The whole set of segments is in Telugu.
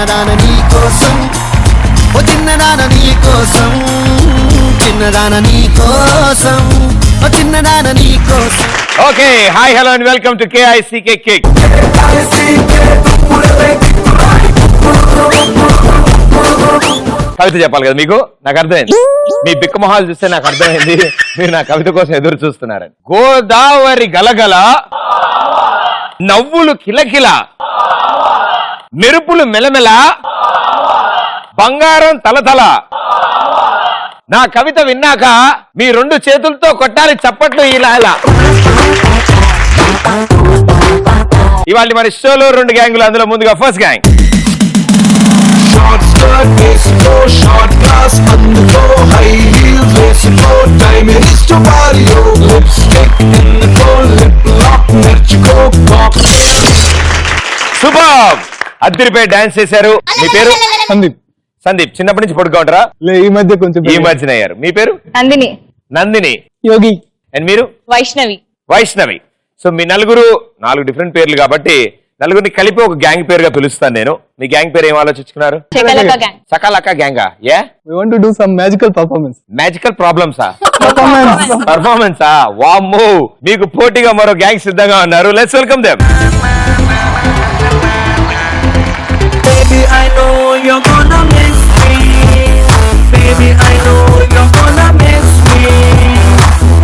చిన్నదాన నీ కోసం ఓ చిన్నదాన నీ కోసం చిన్నదాన నీ కోసం ఓ చిన్నదాన నీ కోసం. Okay, hi hello and welcome to KICK Kick. కవిత చెప్పాలి కదా మీకు, నాకు అర్థమైంది. మీ బిక్క మొహాలు చూస్తే నాకు అర్థమైంది మీరు నా కవిత కోసం ఎదురు చూస్తున్నారని. గోదావరి గలగల, నవ్వులు కిలకిల, మెరుపులు మెలమెల, బంగారం తలతల. నా కవిత విన్నాక మీ రెండు చేతులతో కొట్టాలి చప్పట్లు ఇలా ఇలా. ఇవాళ మన షోలో రెండు గ్యాంగులు, అందులో ముందుగా ఫస్ట్ గ్యాంగ్. Short skirt, వేసుకో షార్ట్ క్లాస్ అందుకో, హై హీల్స్ వేసుకో, టైం ఇస్ టు పారియో, లిప్స్టిక్ ఎన్నుకో, లిప్ లాక్ నేర్చుకో, కాక్టైల్. సూపర్, అద్దరిపై డాన్స్ చేశారు. మీ పేరు? సందీప్. సందీప్. చిన్నప్పటి నుంచి పొడుగ్గా ఉంటారా? ఈ మధ్య కొంచెం ఈ మధ్యన అయ్యారు. మీ పేరు? నందిని. నందిని. యోగి. అండ్ మీరు? వైష్ణవి. వైష్ణవి. సో మీ నలుగురు 4 డిఫరెంట్ పేర్లు కాబట్టి నలుగురిని కలిపి ఒక గ్యాంగ్ పేరుగా పిలుస్తాను నేను. మీ గ్యాంగ్ పేరు ఏం ఆలోచించుకున్నారు? సకాలక్క గ్యాంగా? We want to do some magical performance. Magical ప్రాబ్లమ్సా? పర్ఫార్మెన్సా? వామ్మో, మీకు పోటీగా మరో గ్యాంగ్ సిద్ధంగా ఉన్నారు. Let's welcome them. Baby, I know you're gonna miss me. Baby, I know you're gonna miss me.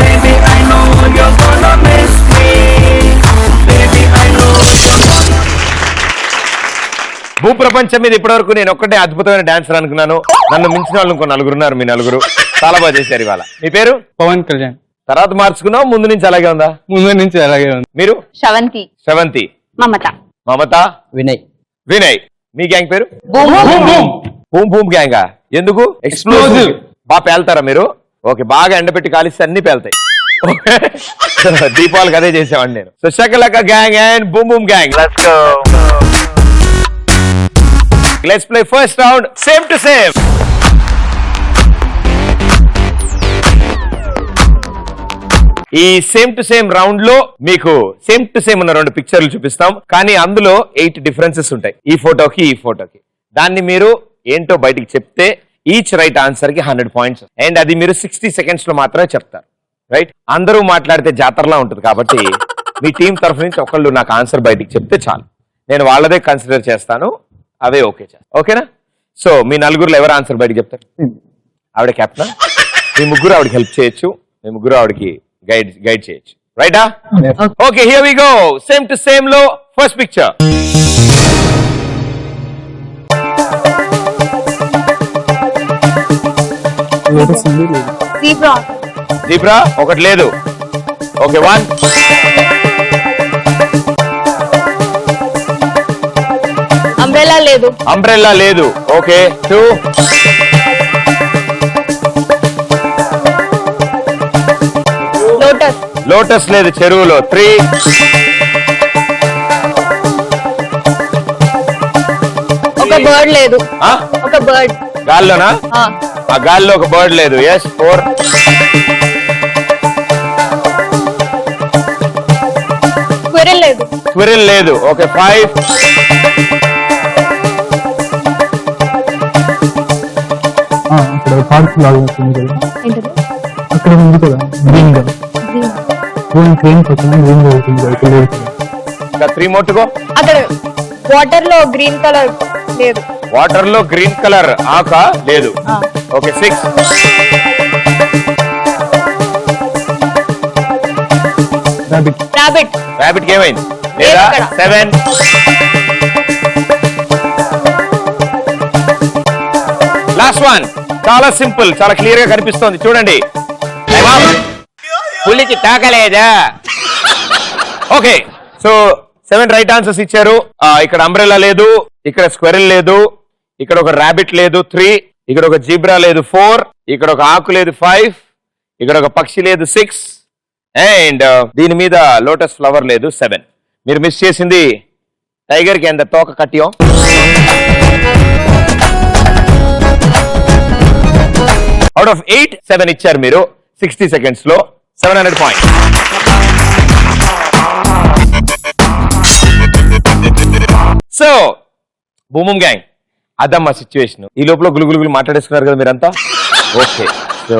Baby, I know you're gonna miss me. Baby, I know you're gonna. భూప్రపంచం మీద ఇప్పటివరకు నేను ఒక్కటే అద్భుతమైన డాన్సర్ అనుకున్నాను. నన్ను మించిన వాళ్ళు ఇంకో నలుగురు ఉన్నారు. మీ నలుగురు చాలా బాగా చేశారు ఇవాళ. మీ పేరు? పవన్ కళ్యాణ్. తర్వాత మార్చుకున్నావు, ముందు నుంచి అలాగే ఉందా? ముందు నుంచి అలాగే ఉంది. మీరు? శ్రవంతి. శ్రవంతి. మమత. మమత. వినయ్. వినయ్. మీ గ్యాంగ్ పేరు? బూమ్ బూమ్ గ్యాంగా? ఎందుకు? ఎక్స్ప్లోజివ్. బాగా పేల్తారా మీరు? ఓకే, బాగా ఎండబెట్టి కాలిస్తే అన్ని పేల్తాయి. దీపావళికి అదే చేసేవాడిని నేను. So Shakalaka gang and boom boom gang, let's go. Let's play first round same to same. ఈ సేమ్ టు సేమ్ రౌండ్ లో మీకు సేమ్ టు సేమ్ ఉన్న 2 పిక్చర్లు చూపిస్తాం, కానీ అందులో 8 డిఫరెన్సెస్ ఉంటాయి. ఈ ఫోటోకి ఈ ఫోటోకి. దాన్ని మీరు ఏంటో బయటికి చెప్తే ఈచ్ రైట్ ఆన్సర్ కి 100 పాయింట్స్. అండ్ అది మీరు 60 సెకండ్స్ లో మాత్రమే చెప్తారు. రైట్? అందరూ మాట్లాడితే జాతరలా ఉంటుంది కాబట్టి మీ టీం తరఫు నుంచి ఒకళ్ళు నాకు ఆన్సర్ బయటికి చెప్తే చాలు. నేను వాళ్ళదే కన్సిడర్ చేస్తాను, అవే ఓకే చేస్తాను. ఓకేనా? సో మీ నలుగురులో ఎవరు ఆన్సర్ బయటికి చెప్తారు? ఆవిడ కెప్టెన్. మీ ముగ్గురు ఆవిడకి హెల్ప్ చేయొచ్చు, మీ ముగ్గురు ఆవిడకి గైడ్ చేయొచ్చు. రైటా? Okay, here we go. Same to same లో ఫస్ట్ పిక్చర్. జీబ్రా ఒకటి లేదు. ఓకే, 1. అంబ్రెల్లా లేదు. అంబ్రెల్లా లేదు. ఓకే, 2. లోటస్. లోటస్ లేదు చెరువులో. 3. ఒక బర్డ్ లేదు. ఒక బర్డ్ గాల్లోనా? ఆ గాల్లో ఒక బర్డ్ లేదు. ఎస్. 4. స్క్విరిల్ లేదు. స్క్విరిల్ లేదు. ఓకే, 5. అక్కడ పార్క్ లాగా ఉంటుంది కదా, ఏంటది? అక్కడ ఉంది కదా గ్రీన్ గా, గ్రీన్ పక్కన గ్రీన్ గా ఉంటుంది కదా, ఇక్కడ లేదు కదా. ఇంకా 3 మోటుకో. అక్కడ వాటర్ లో గ్రీన్ కలర్ లేదు. వాటర్ లో గ్రీన్ కలర్ ఆక లేదు. ఓకే, 6. రాబిట్. రాబిట్ ఏమైంది? లేదా? 7. లాస్ట్ 1. చాలా సింపుల్, చాలా క్లియర్ గా కనిపిస్తోంది చూడండి. పులికి తాకలేదా? ఓకే, సో 7 రైట్ ఆన్సర్స్ ఇచ్చారు. ఇక్కడ అంబ్రెల్లా లేదు, ఇక్కడ స్క్వెరిల్ లేదు, ఇక్కడ ఒక రాబిట్ లేదు 3, ఇక్కడ ఒక జీబ్రా లేదు 4, ఇక్కడ ఒక ఆకు లేదు 5, ఇక్కడ ఒక పక్షి లేదు 6, అండ్ దీని మీద లోటస్ ఫ్లవర్ లేదు 7. మీరు మిస్ చేసింది టైగర్ కి ఎంత తోక కట్టియం. అవుట్ ఆఫ్ 8 7 ఇచ్చారు మీరు 60 సెకండ్స్ లో. 700 పాయింట్స్. సో బూమ్ గ్యాంగ్, అదమ్మా సిచ్యువేషన్. ఈ లోపల గులుగులు మాట్లాడేస్తున్నారు కదా మీరంతా. ఓకే, సో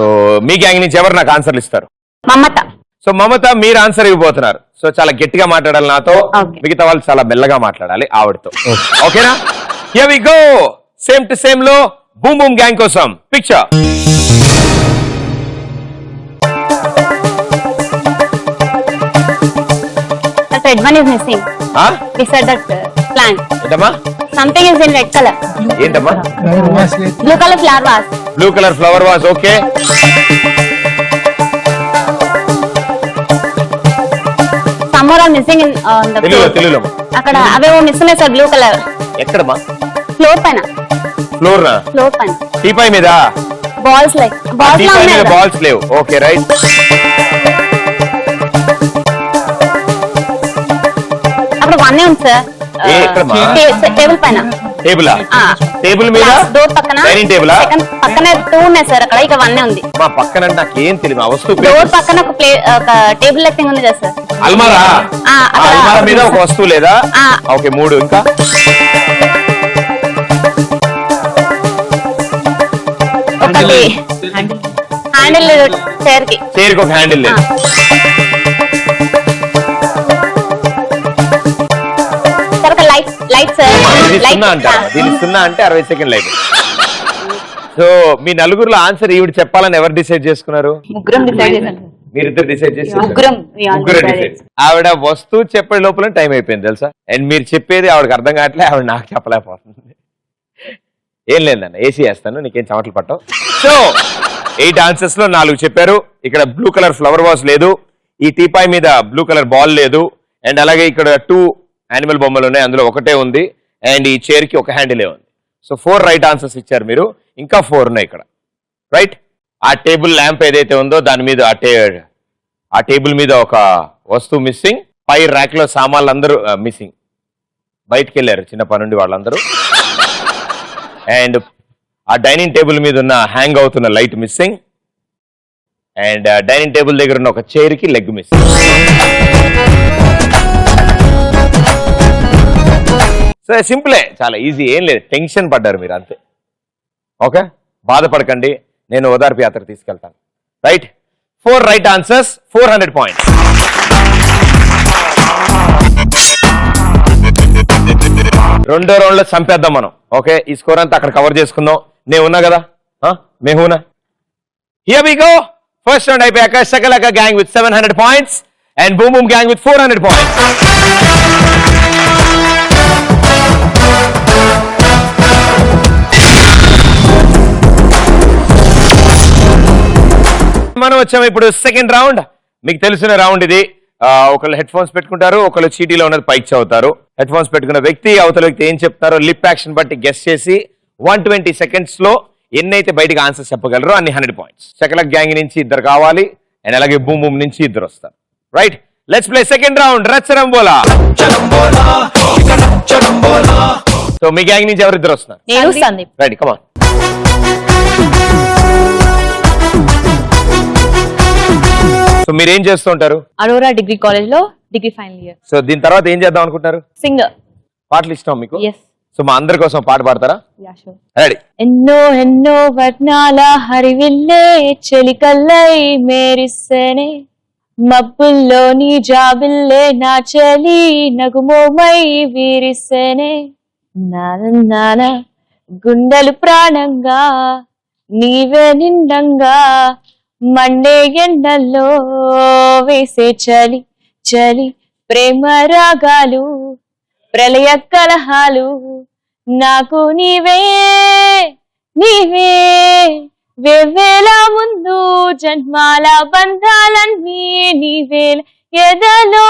మీ గ్యాంగ్ నుంచి ఎవరు నాకు ఆన్సర్లు ఇస్తారు? మమత. సో మమత మీరు ఆన్సర్ ఇవ్వబోతున్నారు. సో చాలా గట్టిగా మాట్లాడాలి నాతో, Okay. మిగతా వాళ్ళు చాలా మెల్లగా మాట్లాడాలి ఆవిడతో. ఓకేనా? Here we go. Same to same లో బూమ్ బూమ్ గ్యాంగ్ కోసం picture. That red one is missing. Beside that plant. ఏంటమ్మా? Something is in red color. ఏంటమ్మా? Blue color flower vase. Blue colour flower vase. Okay, Somewhere are missing in the floor. తెలుగులో అక్కడ అవేవో మిస్ ఉన్నాయి సార్ బ్లూ కలర్. ఎక్కడమ్మా? ఫ్లోర్ పైన. ఫ్లోర్ నా? ఫ్లోర్ పైన. టీపాయ్ మీద? బాల్స్ లైక్ బాల్స్ లా టీపాయ్ మీద ఉన్నాయి. బాల్స్ లేవు. Okay, right. అక్కడ వన్ ఉంది సార్. ఎక్కడమ్మా? టేబుల్ పైన. టేబులా? టేబుల్ మీద? డోర్ పక్కన. డైనింగ్ టేబులా? పక్కన టూ ఉన్నాయి సార్ అక్కడ. ఇక వన్ ఉంది. మా పక్కన నాకేం తెలియదు ఆ వస్తువు. డోర్ పక్కన ఒక టేబుల్ లెక్కింగ్ ఉంది కదా సార్. అల్మారా? అక్కడ అల్మారా మీద ఒక వస్తువు లేదా? ఆ. ఓకే, 3. ఇంకా ఒకటి హ్యాండిల్ చైర్ కి. చైర్కి ఒక హ్యాండిల్ లేదు. సార్ ఒక లైట్ సార్. దీని లైట్. సున్నా అంటారు. దీని సున్నా అంటే 60 సెకండ్లు అయిపోయింది. సో మీ నలుగురులో ఆన్సర్ ఈవిడ చెప్పాలని ఎవరు డిసైడ్ చేసుకున్నారు? ముగ్గురం డిసైడ్ చేశాను. మీరిద్దరు డిసైడ్ చేసి ముగ్గురం. ముగ్గురు డిసైడ్. ఆవిడ వస్తువు చెప్పే లోపల టైం అయిపోయింది తెలుసా. అండ్ మీరు చెప్పేది ఆవిడకి అర్థం కావట్లే, ఆవిడ నాకు చెప్పలేకపోతుంది. ఏం లేదన్న, ఏసీ వేస్తాను, నీకేం చెమటలు పట్టవు. సో 8 ఆన్సర్స్ లో 4 చెప్పారు. ఇక్కడ బ్లూ కలర్ ఫ్లవర్ వాస్ లేదు, ఈ టీపాయ్ మీద బ్లూ కలర్ బాల్ లేదు, అండ్ అలాగే ఇక్కడ 2 యానిమల్ బొమ్మలు ఉన్నాయి, అందులో ఒకటే ఉంది, అండ్ ఈ చైర్ కి ఒక హ్యాండిలే ఉంది. సో 4 రైట్ ఆన్సర్స్ ఇచ్చారు మీరు. ఇంకా 4 ఉన్నాయి ఇక్కడ. రైట్. ఆ టేబుల్ ల్యాంప్ ఏదైతే ఉందో దాని మీద ఆ టేబుల్ మీద ఒక వస్తువు మిస్సింగ్. పై ర్యాక్ లో సామాన్లు అందరూ మిస్సింగ్. బయటికి వెళ్ళారు చిన్న పనుండి వాళ్ళందరూ. అండ్ ఆ డైనింగ్ టేబుల్ మీద ఉన్న హ్యాంగ్ అవుతున్న light missing. And dining table దగ్గర ఉన్న ఒక చైర్ కి లెగ్ మిస్సింగ్. సో సింపులే, చాలా ఈజీ, ఏం లేదు. టెన్షన్ పడ్డారు మీరు అంతే. ఓకే, బాధపడకండి, నేను ఓదార్పు యాత్ర తీసుకెళ్తాను. రైట్. 4 right answers, 400 points. రెండో రౌండ్ లో చంపేద్దాం మనం. ఓకే, ఈ స్కోర్ అంతా అక్కడ కవర్ చేసుకుందాం. నేను ఉన్నా కదా, మేహూనా. Here we go. First round అయిపోయాక శకలక gang with 700 points and boom boom gang with 400 points. మనం వచ్చాము ఇప్పుడు సెకండ్ రౌండ్. మీకు తెలిసిన రౌండ్ ఇది. ఒకళ్ళు హెడ్ ఫోన్స్ పెట్టుకుంటారు, ఒకళ్ళు చీటీలో ఉన్నది పైకి చదువుతారు. హెడ్ ఫోన్స్ పెట్టుకున్న వ్యక్తి అవతల వ్యక్తి ఏం చెప్తారో లిప్ యాక్షన్ బట్టి గెస్ చేసి 120 సెకండ్స్ లో ఎన్నైతే బయటకు ఆన్సర్ చెప్పగలరో అన్ని 100 పాయింట్స్. శకలక్ గ్యాంగ్ నుంచి 2 కావాలి, అండ్ అలాగే బూమ్ బూమ్ నుంచి 2 వస్తారు. Right, let's play second round. రచ్చరంబోలా. సో మీ గ్యాంగ్ నుంచి ఎవరు 2 వస్తున్నారు? నేను సందీప్. రైట్, కమాన్. సో మీరు ఏం చేస్తూ ఉంటారు? అరోరా డిగ్రీ కాలేజ్ లో డిగ్రీ ఫైనల్ ఇయర్. సో దీని తర్వాత ఏం చేద్దాం అనుకుంటారు? సింగర్. పాటలు ఇష్టం మీకు? yes. సో మా అందరి కోసం పాట పాడతారా? yeah, sure. రెడీ. ఎన్నో ఎన్నో వర్ణాల హరివిల్లే చెలికల్లై మేరిస్తేనే మబ్బుల్లో నీ జాబిల్లే నా చలి నగుమోమై వీరిస్తేనే నాన్న గుండెలు ప్రాణంగా నీవే నిండంగా మండే ఎండల్లో వేసే చలి చలి ప్రేమ రాగాలు ప్రళయ కలహాలు నాకు నీవే నీవే వేవేల ముందు జన్మాల బంధాలన్నీ నీవేల ఎదలో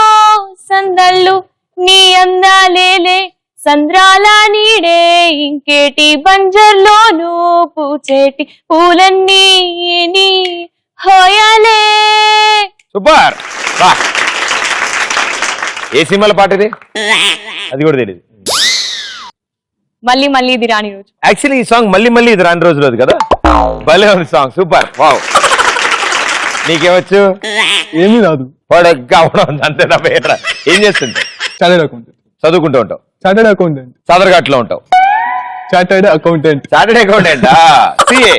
సందళ్ళు నీ అందాలేలే సంద్రాల నీడే ఇంకేటి బంజర్లోనూ పూచేటి పూలన్నీ నీ హోయలే. సూపర్. ఏ సినిమాల పాట ఇది? అది కూడా తెలియదు. మళ్ళీ మళ్ళీ ఇది రాని రోజు. యాక్చువల్లీ ఈ సాంగ్ మళ్ళీ మళ్ళీ ఇది రాని రోజులు అది కదా. భలే ఉంది సాంగ్, సూపర్. వావ్. నీకేమొచ్చు? ఏమీ రాదు. పొడగ్గా అవడం అంతే తప్ప ఏట్రా. ఏం చేస్తుంటావు? Chartered accountant. చదువుకుంటూ ఉంటావు? Chartered accountant. సాదర్ఘాట్లో ఉంటావు? Chartered accountant. Chartered accountant CA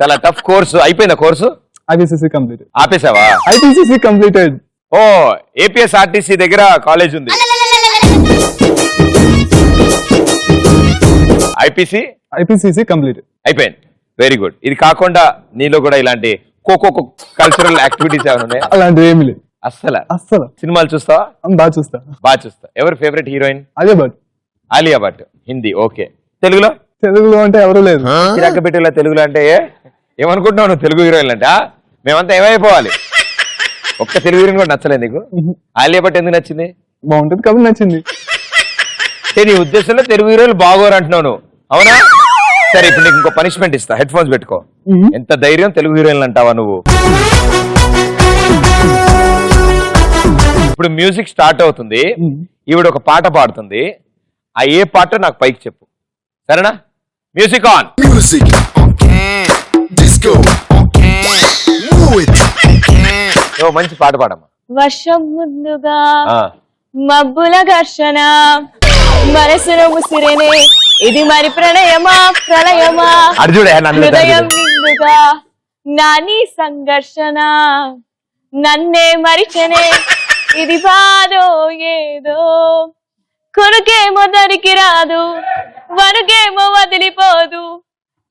చాలా టఫ్ కోర్సు. అయిపోయిందా కోర్సు? IPCC completed. ఆపేసావా? IPCC completed. ఓ APSRTC దగ్గర కాలేజ్ ఉంది. IPCC completed. అయిపోయింది. Very good. ఇది కాకుండా నీలో కూడా ఇలాంటి కోకో కల్చరల్ యాక్టివిటీస్ ఏమైనా ఉన్నాయా? అలాంటివి ఏమి లేదు అస్సలు. సినిమాలు చూస్తావా? బాగా చూస్తా. ఎవరు ఫేవరెట్ హీరోయిన్? అదే బట్ ఆలియా భట్. హిందీ ఓకే. తెలుగులో అంటే ఎవరు లేదు. చిరాకబెట్టేలా తెలుగులో అంటే ఏమనుకుంటున్నావు నువ్వు? తెలుగు హీరోయిన్ అంటే మేమంతా ఏమైపోవాలి? ఒక్క తెలుగు హీరోయిన్ కూడా నచ్చలేదు నీకు? ఆలియా భట్ ఎందుకు నచ్చింది? బాగుంటది కాబట్టి నచ్చింది. నీ ఉద్దేశంలో తెలుగు హీరోలు బాగోరు అంటున్నావు నువ్వు, అవునా? సరే ఇప్పుడు నీకు ఇంకో పనిష్మెంట్ ఇస్తా. హెడ్ ఫోన్స్ పెట్టుకో. ఎంత ధైర్యం తెలుగు హీరోయిన్లు అంటావా నువ్వు? ఇప్పుడు మ్యూజిక్ స్టార్ట్ అవుతుంది. ఈవిడ ఒక పాట పాడుతుంది. ఆ ఏ పాట నాకు పైకి చెప్పు, సరేనా? Music on. Music disco move it. ఓ మంచి పాట పాడమ్మా. వర్షం ముందుగా ఆ, మబ్బుల ఘర్షణ మనసులో ముసిరేనే ఇది మరి ప్రణయమా ప్రళయమా అర్జుడే నన్ను హృదయం నిండుగా నాని సంఘర్షణ నన్నే మరిచనే ఇది బాధో ఏదో కొనుకేమో దరికి రాదు వనుకేమో వదిలిపోదు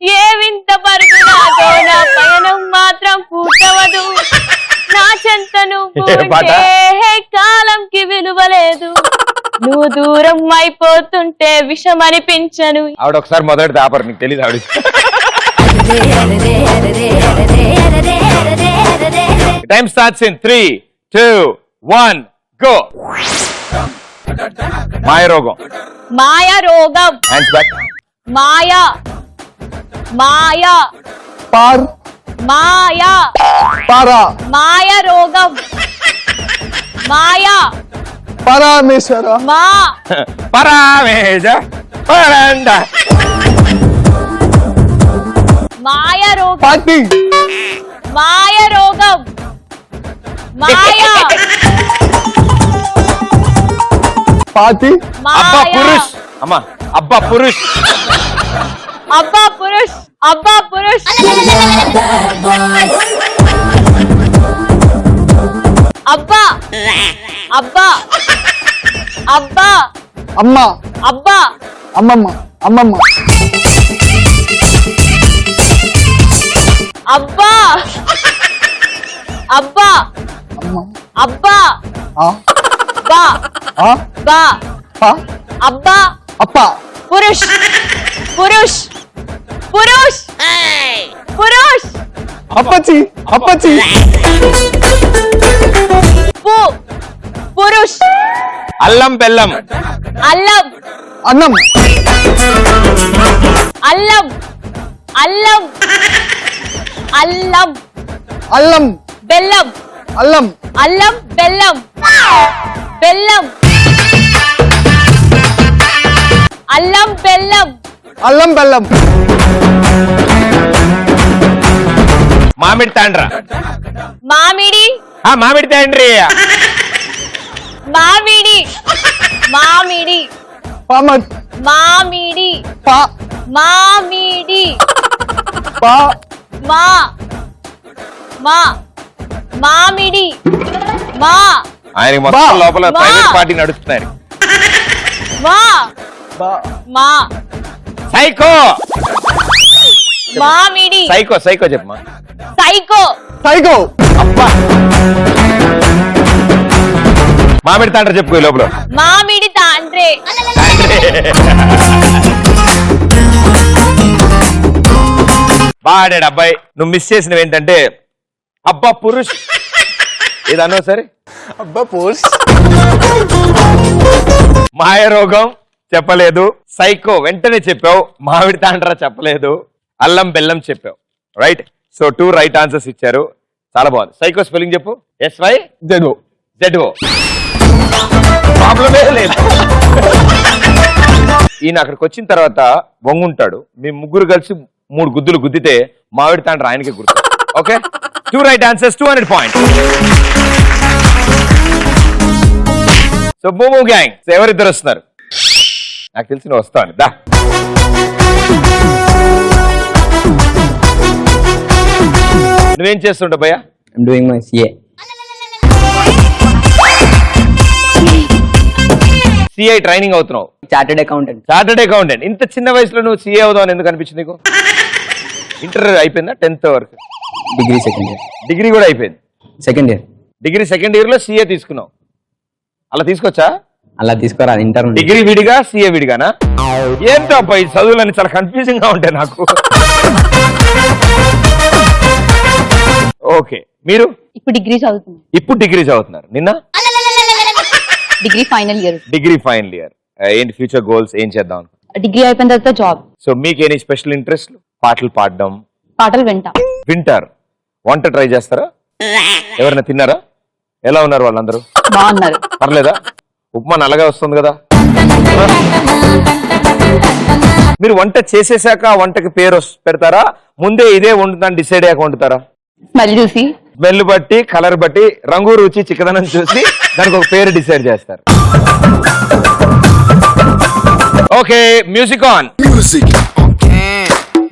ఏ వింత పరుగు నాతో నా పయనం మాత్రం పూర్తవదు నా చెంత నువ్వు ఉంటే కాలంకి విలువలేదు నువ్వు దూరం అయిపోతుంటే విషం అనిపించను. ఆవిడ ఒకసారి మొదటి ఆపరు, నీకు తెలియదు ఆవిడ. Time starts in 3, 2, 1 go. మాయరోగం. మాయరోగం. Hands back. మాయా మాయా పార్ మాయా పారా మాయరోగం. మాయా పరమేశ్వర మా పరామేజ పరంద. మాయరోగం. పార్టీ మాయరోగం. మాయా పార్టీ అబ్బా మాయా పురుష్. అమ్మా అబ్బా పురుష్. అబ్బా పురుష్. అబ్బా పురుష్. అబ్బా అబ్బా అబ్బా అమ్మ అబ్బా అమ్మమ్మ అమ్మమ్మ అబ్బా అబ్బా అమ్మ అబ్బా ఆ బా ఆ బా పా అబ్బా అప్ప పురుష్. పురుష్. పురుష్. పురుష్. అప్పచ్చి అప్పచ్చి పు పురుష్. అల్లం బెల్లం. అల్లం. అన్నం అల్లం. అల్లం. అల్లం. అల్లం బెల్లం. అల్లం అల్లం బెల్లం. బెల్లం. అల్లం బెల్లం. అల్లం బెల్లం మామిడి తాండ్ర. మామిడి. మామిడి తాండ్రి. మామిడి. మామిడి. పామట్ మామిడి. పా మామిడి. పా మా మా మామిడి. మా ఆయన మొత్తం బా. లోపల బా. ప్రైవేట్ పార్టీ నడుస్తున్నారు. మా బా మా సైకో. మామిడి. సైకో సైకో చెప్పమా. సైకో. సైకో అబ్బా మామిడి తాండ్ర చెప్పుకో ఈ లోపల. మామిడి తాండ్రే. బాడాడు అబ్బాయి. నువ్వు మిస్ చేసినవి ఏంటంటే అబ్బా పురుష్. ఇది అన్నో సరే. అబ్బా పోస్ మాయరోగం చెప్పలేదు. సైకో వెంటనే చెప్పావు. మామిడి తాండ్ర చెప్పలేదు. అల్లం బెల్లం చెప్పావు. రైట్. సో 2 రైట్ ఆన్సర్స్ ఇచ్చారు. చాలా బాగుంది. సైకో స్పెల్లింగ్ చెప్పు. SY జడో ZO. ప్రాబ్లమే లేదు. ఈయన అక్కడికి వచ్చిన తర్వాత వంగుంటాడు. మీ ముగ్గురు కలిసి 3 గుద్దులు గుద్దితే మామిడి తాండ్ర ఆయనకి గుర్తు. Okay. 2 right answers, 200 points. So మూమూ గ్యాంగ్ ఎవరిద్దరు వస్తున్నారు? నాకు తెలిసి నువ్వు వస్తాను దా. నువ్వేం చేస్తుంటావు భయ్యా? I'm doing my CA. CI training అవుతున్నావు. Chartered accountant. Chartered accountant. ఇంత చిన్న వయసులో నువ్వు సిఏ అవుదావు ఎందుకు అనిపించింది నీకు? ఇంటర్ అయిపోయిందా? 10th వరకు? Degree second year. డిగ్రీ కూడా అయిపోయింది. Second year. Degree second year లో సిఏ తీసుకున్నావు. అలా తీసుకోవచ్చా? అలా తీసుకోరా ఇంటర్ నుండి. డిగ్రీ విడిగా సిఏ విడిగానా? ఏంటో అబ్బాయి చదువులని చాలా కన్ఫ్యూజింగ్ గా ఉంటాయి నాకు. ఓకే, మీరు ఇప్పుడు డిగ్రీ చదువుతున్నాను. ఇప్పుడు డిగ్రీ చదువుతున్నారు. నిన్న degree final year. Degree final year. ఏంటి ఫ్యూచర్ గోల్స్? ఏం చేద్దాం? డిగ్రీ అయిపోయిన తర్వాత జాబ్. సో మీకు ఎనీ స్పెషల్ ఇంట్రెస్ట్? పాటలు పాడడం, పాటలు వింటా. వింటారు. వంట ట్రై చేస్తారా? ఎవరైనా తిన్నారా? ఎలా ఉన్నారు వాళ్ళందరూ? బాగున్నారు. పర్లేదా? ఉప్మా నల్లగా వస్తుంది కదా. మీరు వంట చేసేసాక ఆ వంటకి పేరు పెడతారా, ముందే ఇదే వండుతాను డిసైడ్ అయ్యాక వండుతారా? స్మెల్ చూసి, స్మెల్ బట్టి, కలర్ బట్టి, రంగు రుచి, చిక్కదనం చూసి దానికి ఒక పేరు డిసైడ్ చేస్తారు. Okay, music on. Music on can,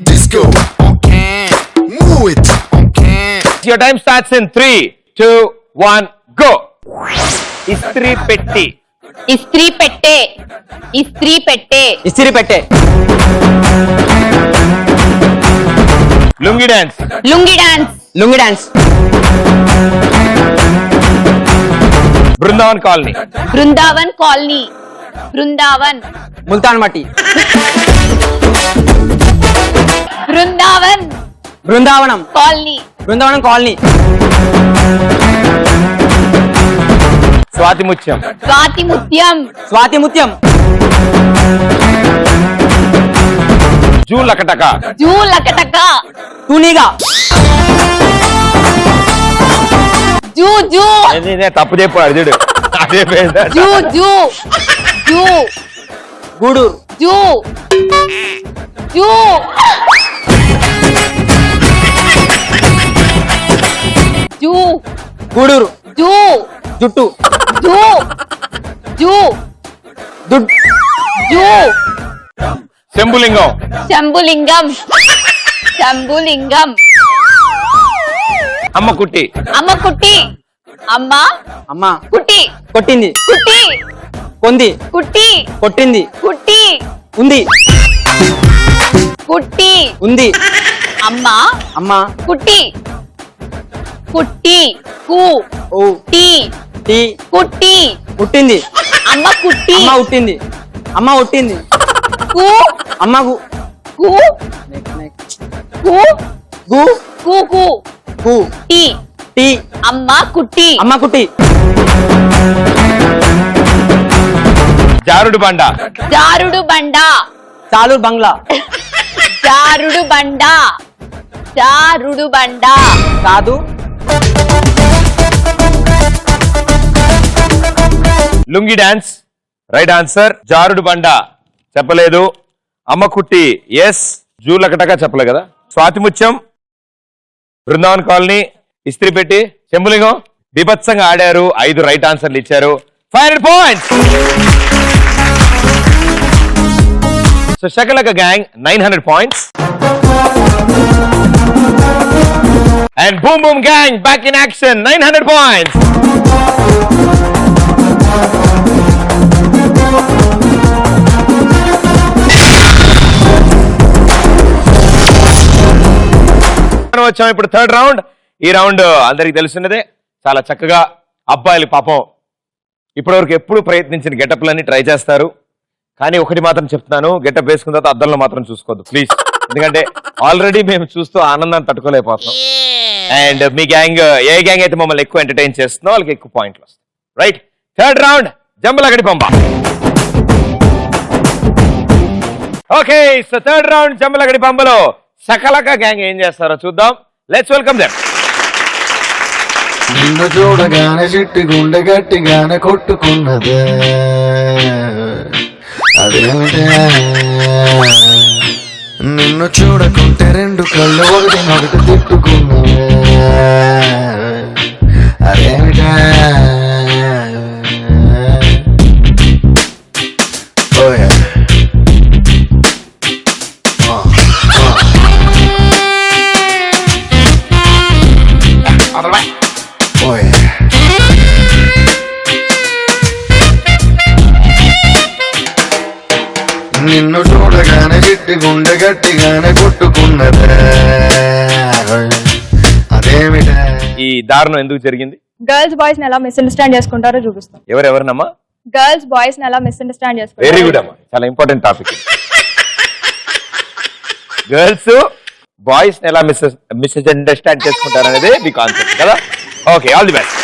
disco on can, move it on can. Your time starts in 3, 2, 1 go. ఇస్త్రీ పెట్టి. ఇస్త్రీ పెట్టే. ఇస్త్రీ పెట్టే. ఇస్త్రీ పెట్టే. Lungi dance. Lungi dance. Lungi dance. Brindavan colony. Brindavan colony. Brindavan. Multan మట్టి. బృందావన్ బృందావనం. కాలనీ. బృందావనం కాలనీ. స్వాతి ముత్యం. స్వాతి ముత్యం. స్వాతి ముత్యం. జూ లకటక. జూ లకటక. తూనీగా. జూ జూ. తప్పు చెప్పు అర్జుడు. అదే పేరు. జూ జూ. జూ. గూడూరు. జూ. జూ. జూ. గూడూరు. జూ. జుట్టు. జూ. జూ. దుడ్డు. జూ. శంభులింగం. శంభులింగం. శంభులింగం. అమ్మ కుట్టి. అమ్మ కుట్టి. అమ్మ అమ్మ కుట్టి. కొట్టింది. కుట్టి. కొంది. కుట్టి. కొట్టింది. కుట్టి. ఉంది. కుట్టి. ఉంది. అమ్మ అమ్మ కుట్టి. కుట్టి. కు. O T. టీ. కుట్టి. పుట్టింది. అమ్మ కుట్టి. అమ్మ ఉట్టింది. అమ్మ ఉట్టింది. కు. అమ్మకు. కు. కు. గు. కు. కు. కు. టి. టీ. అమ్మ కుట్టి. అమ్మ కుట్టి. జారుడు బండ. జారుడు బండ. చాలూరు బంగ్లా. జారుడు బండ. జారుడు బండ. కాదు. Lungi dance right answer. జారుడు బండ చెప్పలేదు. అమ్మ కుట్టి ఎస్. జూ లకటక చెప్పలే కదా. స్వాతి ముత్యం, బృందావన్ కాలనీ, ఇస్త్రీ పెట్టి, శంభులింగం బీభత్సంగా ఆడారు. 5 రైట్ ఆన్సర్లు ఇచ్చారు. 500 points. So Shakalaka gang 900 points. And boom boom gang back in action 900 points. వచ్చాం ఇప్పుడు థర్డ్ రౌండ్. ఈ రౌండ్ అందరికి తెలుసున్నదే. చాలా చక్కగా అబ్బాయిలు పాపం ఇప్పటివరకు ఎప్పుడు ప్రయత్నించిన గెటప్లన్నీ ట్రై చేస్తారు. కానీ ఒకటి మాత్రం చెప్తున్నాను, గెటప్ వేసుకున్న తర్వాత అద్దంలో మాత్రం చూసుకోవద్దు ప్లీజ్. ఎందుకంటే ఆల్రెడీ మేము చూస్తూ ఆనందాన్ని తట్టుకోలేకపోతున్నాం. అండ్ మీ గ్యాంగ్ ఏ గ్యాంగ్ అయితే మమ్మల్ని ఎక్కువ ఎంటర్టైన్ చేస్తుందో వాళ్ళకి ఎక్కువ పాయింట్లు వస్తాయి. రైట్, థర్డ్ రౌండ్ జంబలగడి పంప. Okay, so third round జంబలగడి పంపలో సకలక gang ఏం చేస్తారో చూద్దాం. Let's welcome them. నిన్ను చూడగానే చిట్టి గుండె గట్టిగానే కొట్టుకున్నదే, అదేమిటే నిన్ను చూడకుంటే 2 కళ్ళు ఒకటి తిట్టుకున్నవే, అదేమిటే ఓయ్ నిన్ను చూడగానే చిట్టి గుండె గట్టిగానే కొట్టుకున్నదే అదేమిటే. ఈ దారుణం ఎందుకు జరిగింది? గర్ల్స్ బాయ్స్ ని ఎలా మిస్అండర్స్టాండ్ చేసుకుంటారో చూపిస్తాం. ఎవరెవరినమ్మా? గర్ల్స్ బాయ్స్ ని ఎలా మిస్అండర్స్టాండ్ వెరీ చేసుకుంటారో. గుడ్ అమ్మా, చాలా ఇంపార్టెంట్ టాపిక్. గర్ల్స్ బాయ్స్ ఎలా మిస్అండర్స్టాండ్ చేసుకుంటారు అనేది మీ కాన్సెప్ట్ కదా. Okay, all the best.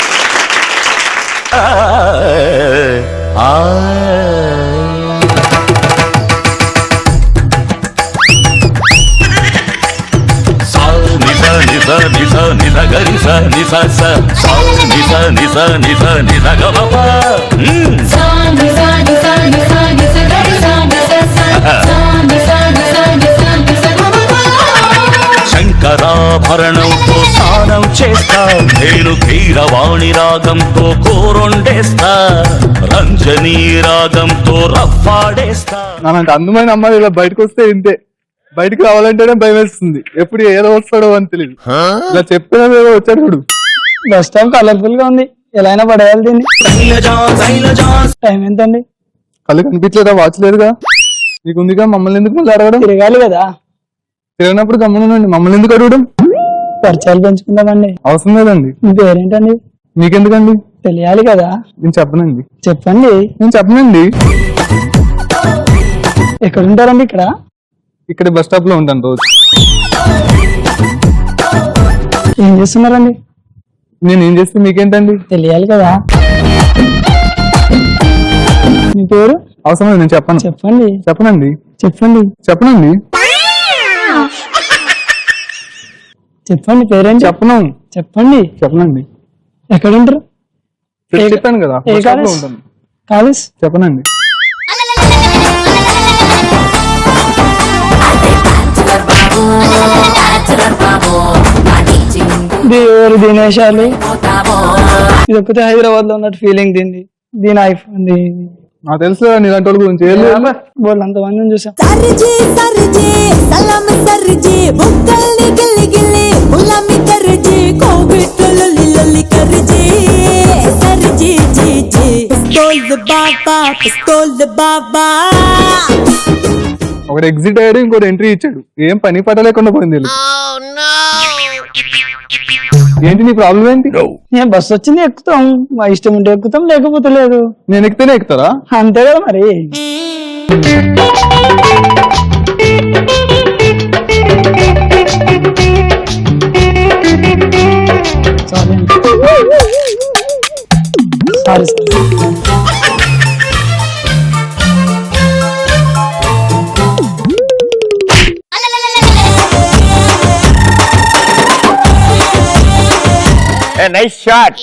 శంకరాభరణంతో స్నానం చేస్తా, నేను కీరవాణి రాగంతో కోరొండేస్తా, రంజనీ రాగంతో రఫాడేస్తా. నాలంటే అందమైన అమ్మాయి ఇలా బయటకు వస్తే ఇంతే, బయటకు రావాలంటేనే భయం వేస్తుంది. ఎప్పుడు ఏదో వస్తాడో అని తెలియదు. ఇలా చెప్పిన ఏదో వచ్చాడు ఇప్పుడు. బస్ స్టాప్ కలర్ఫుల్ గా ఉంది, ఎలా అయినా పడేయాలి దీన్ని. టైం ఎంతండి? కళ్ళు కనిపించలేదా? వాచ్ లేదుగా. నీకు ఉందిగా, మమ్మల్ని ఎందుకు మళ్ళీ అడగడం? తిరగాలి కదా. తిరిగినప్పుడు గమ్మునండి, మమ్మల్ని ఎందుకు అడగడం? పరిచయాలు పెంచుకుందామండి. అవసరం లేదండి. మీ పేరేంటండి? మీకెందుకండి? తెలియాలి కదా. నేను చెప్పనండి. చెప్పండి. నేను చెప్పనండి. ఎక్కడ ఉంటారండి? ఇక్కడ ఇక్కడ బస్ స్టాప్ లో ఉంటాను రోజు. ఏం చేస్తున్నారండి? నేను ఏం చేస్తే మీకేంటండి? తెలియాలి కదా. మీ పేరు? అవసరం లేదు, నేను చెప్పను. చెప్పండి. చెప్పనండి. చెప్పండి. చెప్పనండి. చెప్పండి పేరేంటి? చెప్పను. చెప్పండి. చెప్పనండి. ఎక్కడ ఉంటారు? చెప్పాను కదా, ఏ బస్ స్టాప్ లో కాలేజ్? ఉంటాను. కాలేజ్? చెప్పనండి. దేవుడు దినేశాలు. ఇది ఒక్కతే హైదరాబాద్ లో ఉన్నట్టు ఫీలింగ్ దీన్ని. దీని ఐఫోన్ నాకు తెలుసు నీలాంటి వాళ్ళ గురించి. వాళ్ళు అంతమందిని చూసాం. सरजी सरजी सलाम सरजी बुक्कल्ली गिल्ली गिल्ली गुलामी करजी कोविड लल्ली लल्ली करजी सरजी जी जी पिस्तौल बाबा ఒకటి ఎగ్జిట్ అయ్యాడు, ఇంకోటి ఎంట్రీ ఇచ్చాడు. ఏం పని పట్ట లేకుండా పోయింది వీళ్ళకి. ఏంటి నీ ప్రాబ్లం ఏంటి? నేను బస్సు వచ్చింది ఎక్కుతాం, మా ఇష్టం ఉంటే ఎక్కుతాం, లేకపోతే లేదు. నేను ఎక్కితేనే ఎక్కుతారా? అంతే కదా మరి. Sorry nice shot.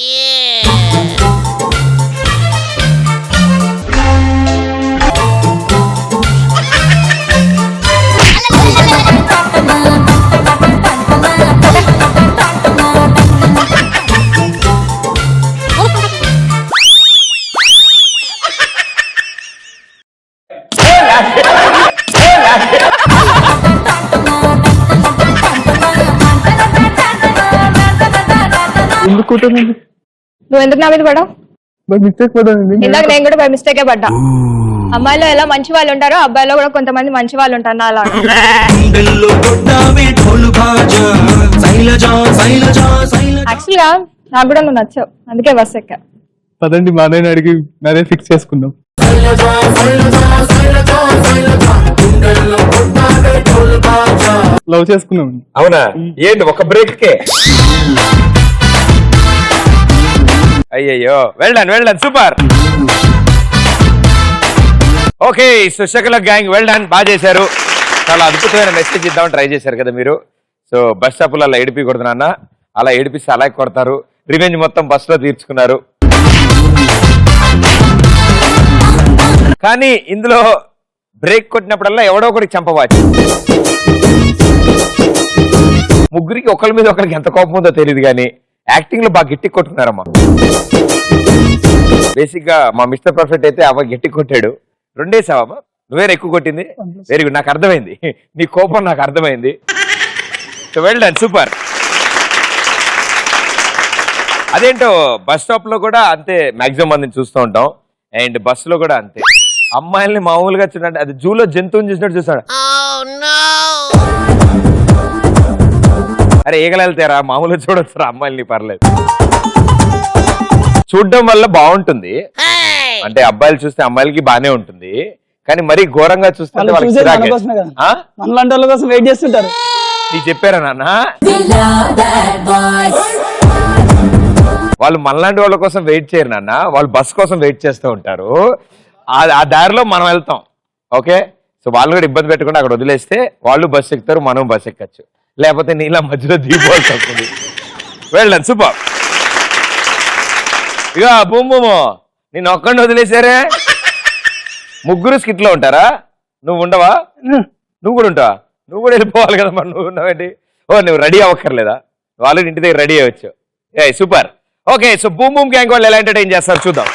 ఎందుకు కొట్టానండి? నువ్వు ఎందుకు నా మీద పడవు? మిస్టేక్ పడ్డానండి. ఇందాక నేను కూడా బై మిస్టేకే పడ్డా. అమ్మాయిలో ఎలా మంచి వాళ్ళు ఉంటారో అబ్బాయిలో కూడా కొంతమంది మంచి వాళ్ళు ఉంటారు నా అలా. యాక్చువల్ గా నాకు కూడా నువ్వు నచ్చావు, అందుకే బస్ ఎక్కా. పదండి మా నాయన అడిగి మ్యారేజ్ ఫిక్స్ చేసుకుందాం. లవ్ చేసుకున్నాం. అవునా? ఏంటి ఒక బ్రేక్ కే? అయ్యయ్యో, well done super. Okay, so శకల గ్యాంగ్ వెల్ డన్, బాగా చేశారు. చాలా అద్భుతమైన మెసేజ్ ఇద్దామని ట్రై చేశారు కదా మీరు. సో బస్ స్టాప్లో అలా ఏడిపి కొడుతున్నా, అలా ఏడిపిస్తే అలాగే కొడతారు. రివెంజ్ మొత్తం బస్సులో తీర్చుకున్నారు. కానీ ఇందులో బ్రేక్ కొట్టినప్పుడల్లా ఎవడో ఒకరికి చంపవచ్చు. ముగ్గురికి ఒకరి మీద ఒకరికి ఎంత కోపం ఉందో తెలియదు, కానీ యాక్టింగ్ లో బాగా గట్టి కొట్టుకున్నారమ్మా. బేసిక్ గా మా మిస్టర్ పర్ఫెక్ట్ అయితే అవ్వ గట్టి కొట్టాడు. రెండేసావమ్మా, నువ్వేనా ఎక్కువ కొట్టింది? వెరీ గుడ్, నాకు అర్థమైంది నీ కోపం, నాకు అర్థమైంది. So well done, super. అదేంటో బస్ స్టాప్ లో కూడా అంతే, మాక్సిమం మందిని చూస్తూ ఉంటాం, అండ్ బస్సులో కూడా అంతే. అమ్మాయిల్ని మామూలుగా చూడండి, అది జూలో జంతువుని చూసినట్టు చూస్తాడు. అరే ఈగలు వెళ్తారా, మామూలుగా చూడొచ్చు అమ్మాయిల్ని, పర్లేదు. చూడడం వల్ల బాగుంటుంది, అంటే అబ్బాయిలు చూస్తే అమ్మాయిలకి బానే ఉంటుంది, కానీ మరీ ఘోరంగా చూస్తే వాళ్ళు వాళ్ళకి చూసేది మన చిరాకే. కోసమే కదా. ఆ? మనలాంటి వాళ్ళ కోసం వెయిట్ చేస్తుంటారు. నీకు చెప్పారా నాన్న, వాళ్ళు మనలాంటి వాళ్ళ కోసం వెయిట్ చేయరు నాన్న, వాళ్ళు బస్ కోసం వెయిట్ చేస్తూ ఉంటారు. ఆ దారిలో మనం వెళ్తాం. ఓకే, సో వాళ్ళు కూడా ఇబ్బంది పెట్టకుండా అక్కడ వదిలేస్తే వాళ్ళు బస్ ఎక్కుతారు, మనం బస్ ఎక్కచ్చు. లేకపోతే నీళ్ళ మధ్యలో దిగిపోవాల్సి వస్తుంది. వెళ్ళండి, సూపర్. ఇక బొమ్మ నేను ఒక్కడిని వదిలేసారే. ముగ్గురు స్కిట్లో ఉంటారా? నువ్వు ఉండవా? నువ్వు కూడా ఉంటావా? నువ్వు కూడా వెళ్ళిపోవాలి కదా మరి, నువ్వు ఉన్నావేంటి? ఓ నువ్వు రెడీ అవ్వక్కర్లేదా? వాళ్ళు ఇంటి దగ్గర రెడీ అవ్వచ్చు. ఏ super. Okay, so boom boom gang వాళ్ళు ఎలా ఎంటర్టైన్ చేస్తారు చూద్దాం.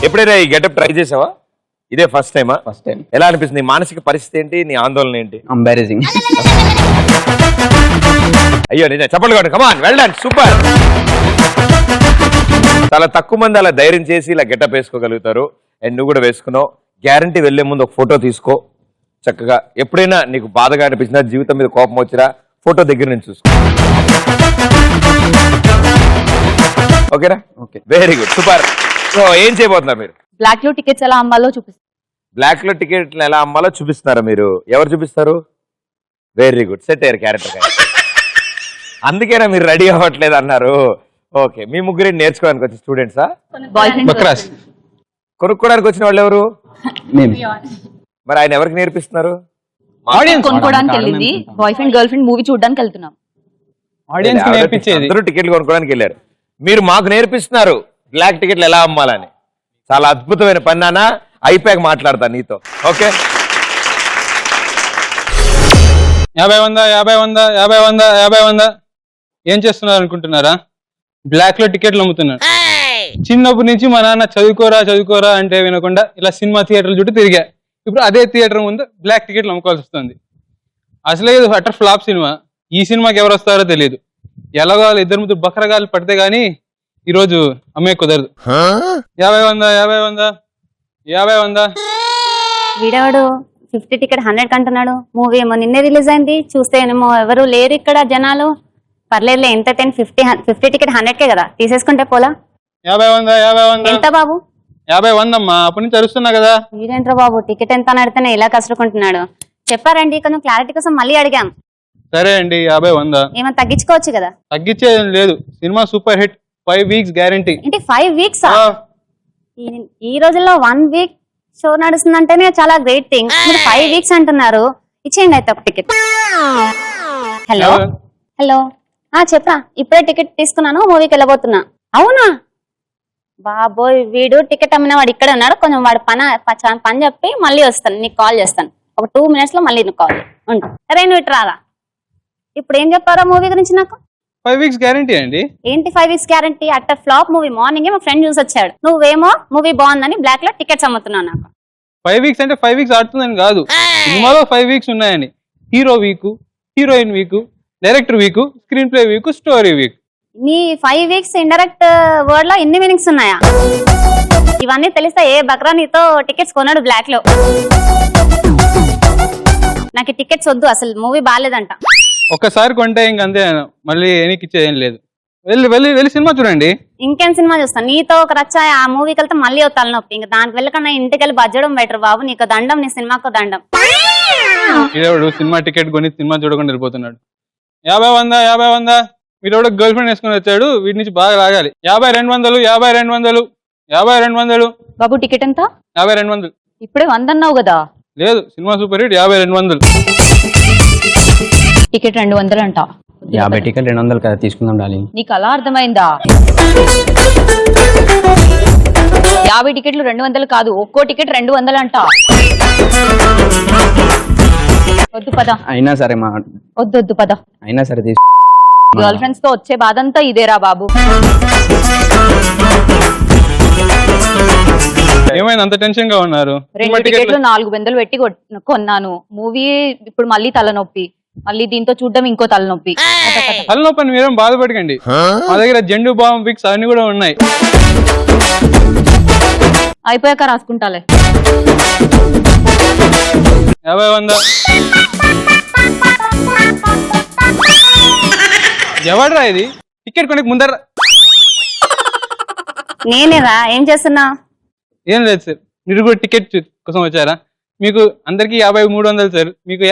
ఎప్పుడైనా ఈ గెటప్ ట్రై చేసావా? ఇదే ఫస్ట్ టైమా? First time. ఎలా అనిపిస్తుంది? నీ మానసిక పరిస్థితి ఏంటి? నీ ఆందోళన ఏంటి? ఎంబారసింగ్. అయ్యో నిజం, చప్పట్లు కొట్టండి, కమాన్, వెల్ డన్, సూపర్. చాలా తక్కువ మంది అలా ధైర్యం చేసి ఇలా గెటప్ వేసుకోగలుగుతారు. అండ్ నువ్వు కూడా వేసుకున్నావు. గ్యారంటీ వెళ్లే ముందు ఒక ఫోటో తీసుకో చక్కగా. ఎప్పుడైనా నీకు బాధగా అనిపించినా, జీవితం మీద కోపం వచ్చినా, ఫోటో దగ్గర నుంచి చూసుకో. ఓకేనా? Okay. Very good, super. So ఏం చేయబోతున్నారు మీరు? బ్లాక్ లో టికెట్స్ ఎలా అమ్మాలో చూపిస్తాను. బ్లాక్ లో టికెట్లు ఎలా అమ్మాలో చూపిస్తున్నారా మీరు? ఎవరు చూపిస్తారు? వెరీ గుడ్, సెట్ అయ్యారు క్యారెక్టర్. అందుకేనా మీరు రెడీ అవ్వట్లేదు అన్నారు. ఓకే, మీ ముగ్గురు నేర్చుకోవడానికి వచ్చి స్టూడెంట్సా? కొనుక్కోడానికి వచ్చిన వాళ్ళు ఎవరు? మరి ఆయన ఎవరికి నేర్పిస్తున్నారు? కొనుక్కోవడానికి వెళ్ళింది, boy friend girl friend movie చూడడానికి వెళ్తున్నాం. ఆడియన్స్ నేర్పించేది. అందరూ టికెట్లు కొనుక్కోవడానికి వెళ్ళారు, మీరు మాకు నేర్పిస్తున్నారు బ్లాక్ టికెట్లు ఎలా అమ్మాలని. చాలా అద్భుతమైన పని నాన్న. అయిపోయాక మాట్లాడతాను నీతో. ఓకే, 50 100 50 100 50 100 50 100. ఏం చేస్తున్నారు అనుకుంటున్నారా? బ్లాక్ లో టికెట్లు అమ్ముతున్నారు. చిన్నప్పటి నుంచి మా నాన్న చదువుకోరా చదువుకోరా అంటే వినకుండా ఇలా సినిమా థియేటర్ల చుట్టూ తిరిగా. ఇప్పుడు అదే థియేటర్ ముందు బ్లాక్ టికెట్లు అమ్ముకోవాల్సి వస్తుంది. అసలే ఇది అటర్ ఫ్లాప్ సినిమా. ఈ సినిమాకి ఎవరు వస్తారో తెలియదు. ఎలాగో ఇద్దరు ముగ్గురు బకరగాలు పడితే గానీ ఈరోజు అమ్మే కుదరదు. 50 100 50 100 50 100. వీడవాడు 50 టికెట్ 100 కంటున్నాడు. మూవీ ఏమో నిన్నే రిలీజ్ అయింది, చూస్తే ఏమో ఎవరు లేరు ఇక్కడ జనాలు. పర్లేదులే, ఎంటర్టైన్. 50 టికెట్ 100కే కదా, తీసేసుకుంటే పోలా. 50 100 50 100. ఎంత బాబు? 50 100 అమ్మా, అప్పటి నుంచి అరుస్తున్నా కదా. వీడేంట్రా బాబు టికెట్ ఎంత అని అడితేనే ఇలా కసురుకుంటున్నాడు. చెప్పారండి, కొంచెం క్లారిటీ కోసం మళ్ళీ అడిగాం. సరే అండి, 50 100. ఏమైనా తగ్గించుకోవచ్చు కదా. తగ్గించేది లేదు, cinema super hit, 5 weeks guarantee. ఏంటి 5 వీక్స్? ఈ రోజుల్లో 1 వీక్ షో నడుస్తుందంటేనే చాలా గ్రేట్ థింగ్. మీరు 5 వీక్స్ అంటున్నారు. ఇచ్చేయండి అయితే ఒక టికెట్. హలో హలో, చెప్పరా, ఇప్పుడే టికెట్ తీసుకున్నాను, మూవీకి వెళ్ళబోతున్నా. అవునా బాబోయ్, వీడు టికెట్ అమ్మిన వాడు ఇక్కడ ఉన్నాడు. కొంచెం వాడు పని చెప్పి మళ్ళీ వస్తాను, నీకు కాల్ చేస్తాను. ఒక 2 minutes లో మళ్ళీ నువ్వు కాల్ ఉంటా. సరే నువ్వు ఇటు రారా. ఇప్పుడు ఏం చెప్పారా మూవీ గురించి నాకు? 5 వీక్స్ గ్యారంటీ అండి. ఏంటి 5 weeks guarantee? Utter flop movie. Morning మా ఫ్రెండ్ చూసి వచ్చాడు, నువ్వేమో మూవీ బాగుందని బ్లాక్ లో టికెట్స్ అమ్ముతున్నావు నాకు. 5 వీక్స్ అంటే 5 వీక్స్ ఆడుతుందని కాదు, సినిమాలో 5 వీక్స్ ఉన్నాయని. Hero week, heroine week, director week, screen play week, story week. నీ 5 వీక్స్ ఇండైరెక్ట్ వర్డ్ లో ఎన్ని మీనింగ్స్ ఉన్నాయా? ఇవన్నీ తెలిస్తే ఏ బక్రా నీతో టికెట్స్ కొన్నాడు బ్లాక్ లో. నాకు టికెట్స్ వద్దు, అసలు మూవీ బాగాలేదంట. ఒక్కసారి కొంటే ఇంక అంతే, మళ్ళీ ఎనికి ఇచ్చేదేం లేదు. వెళ్ళి వెళ్ళి వెళ్ళి సినిమా చూడండి. ఇంకేం సినిమా చూస్తాను? నీతో ఒక రచ్చ, ఆ మూవీకి వెళ్తే మళ్ళీ ఒక తలనొప్పి. ఇంకా దానికి వెళ్ళకుండా ఇంటికి వెళ్ళి బజ్జడం బెటర్ బాబు. నీకు దండం, నీ సినిమాకు దండం. ఇదేవాడు సినిమా టికెట్ కొని సినిమా చూడకుండా వెళ్ళిపోతున్నాడు. 50 100 50 100. వీడెవడో గర్ల్ ఫ్రెండ్ వేసుకుని వచ్చాడు, వీటి నుంచి బాగా లాగాలి. 50 200 50 200 50 200. బాబు టికెట్ ఎంత? 50 200. ఇప్పుడే 100 అన్నావు కదా. లేదు, సినిమా సూపర్ హిట్, 50 200. టికెట్ 200 అంట. 50 టికెట్ 200 కదా, తీసుకుందాం డార్లింగ్. నీకు అలా అర్థమైందా? 50 టికెట్లు 200 కాదు, ఒక్కో టికెట్ 200 అంట. వద్దు పద. అయినా సరే వద్దు పద. అయినా సరే గర్ల్ ఫ్రెండ్స్ తో వచ్చే బాధ అంతా ఇదేరా బాబు. ఏమైనా అంత టెన్షన్ గా ఉన్నారు? 2 టికెట్లు 400 పెట్టి కొన్నాను. మూవీ ఇప్పుడు మళ్ళీ తలనొప్పి, మళ్ళీ దీంతో చూడడం ఇంకో తలనొప్పి. తలనొప్పి అని మీరేం బాధపడకండి, మా దగ్గర జెండు బామ్ ఫిక్స్ అన్ని కూడా ఉన్నాయి. అయిపోయాక రాసుకుంటాలే. 50-100. ఎవడరా ఇది? టికెట్ కొనక ముందర. నేనేరా, ఏం చేస్తున్నా? ఏం లేదు సార్, మీరు కూడా టికెట్ కోసం వచ్చారా? మీకు అందరికి 50-300 సార్, మీకు